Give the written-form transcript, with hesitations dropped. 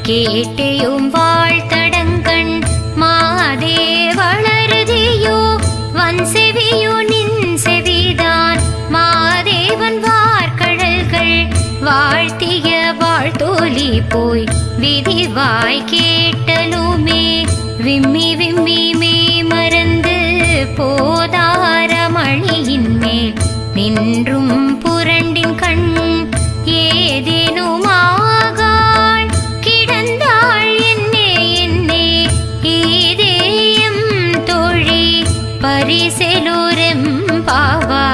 கேட்டேயும் வாழ்த்தடங்கண் மாதே வளருதியோ வன் செவியோ நின் செவிதான் மாதேவன் வார்கடல்கள் வாழ்த்திய வாழ்த்தோலி போய் விதிவாய் கேட்டலுமே விம்மி விம்மி மே மறந்து போதாரமணியின் மேல் நின்றும் புரண்டின் கண் ஏதேனுமாகாள் கிடந்தாள் என்னே என்னே ஈதேயம் தோழி பரிசெலுரெம் பாவா